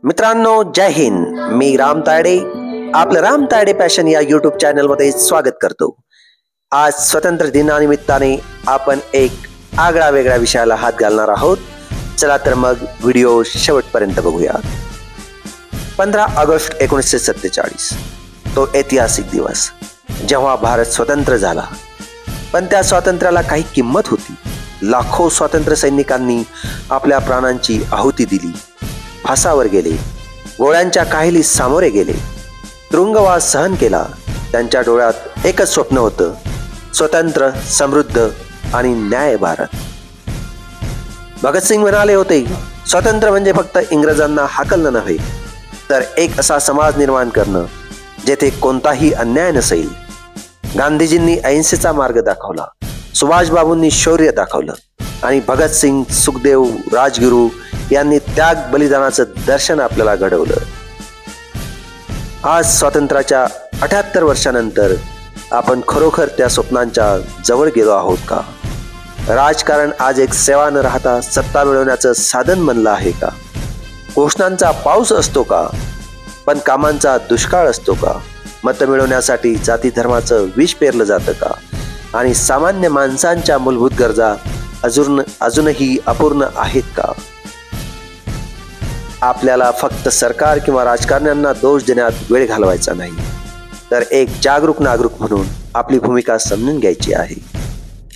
मित्रांनो, जय हिंद. मी राम तायडे आपलं राम तायडे पॅशन या यूट्यूब चॅनलमध्ये स्वागत करतो. आज स्वतंत्र दिनानिमित्ताने आपण एक आगळा वेगळ्या विषयाला हात घालणार आहोत. चला तर मग व्हिडिओ शेवटपर्यंत बघूया. 15 ऑगस्ट 1947 तो ऐतिहासिक दिवस जेव्हा भारत स्वतंत्र झाला. पण त्या स्वातंत्र्याला काही किंमत होती. लाखो स्वातंत्र्य सैनिकांनी आपल्या प्राणांची आहुती दिली, फासावर गेले, गोळ्यांच्या काहिलीस सामोरे गेले, तुरुंगवास सहन केला. त्यांच्या डोळ्यात एकच स्वप्न होतं, स्वतंत्र, समृद्ध आणि न्याय भारत. भगतसिंग म्हणाले होते, स्वातंत्र्य म्हणजे फक्त इंग्रजांना हाकलणं नव्हे, तर एक असा समाज निर्माण करणं जेथे कोणताही अन्याय नसेल. गांधीजींनी अहिंसेचा मार्ग दाखवला, सुभाषबाबूंनी शौर्य दाखवलं आणि भगतसिंग, सुखदेव, राजगुरू यांनी त्याग बलिदानाचं दर्शन आपल्याला घडवलं. आज स्वातंत्र्याच्या 78 वर्षानंतर आपण खरोखर त्या स्वप्नांच्या जवळ गेलो आहोत का? राजकारण आज एक सेवा न राहता सत्ता मिळवण्याचं साधन बनलं आहे का? घोषणांचा पाऊस असतो का, पण कामांचा दुष्काळ असतो का? मतं मिळवण्यासाठी जाती धर्माचं विष पेरलं जातं का? आणि सामान्य माणसांच्या मूलभूत गरजा अजूनही अपूर्ण आहेत का? आपल्याला फक्त सरकार किंवा राजकारण्यांना दोष देण्यात वेळ घालवायचा नाही, तर एक जागरूक नागरिक म्हणून आपली भूमिका समजून घ्यायची आहे.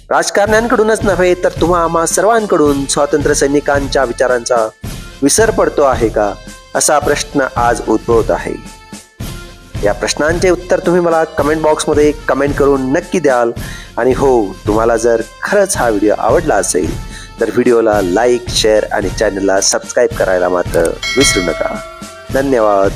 राजकारण्यांकडूनच नव्हे तर तुम्हा आम्हा सर्वांकडून स्वातंत्र्य सैनिकांच्या विचारांचा विसर पडतो आहे का, असा प्रश्न आज उद्भवत आहे. या प्रश्नांचे उत्तर तुम्ही मला कमेंट बॉक्समध्ये कमेंट करून नक्की द्याल. आणि हो, तुम्हाला जर खरंच हा व्हिडिओ आवडला असेल तर व्हिडिओला लाईक, शेअर आणि चॅनलला सबस्क्राईब करायला मात्र विसरू नका. धन्यवाद.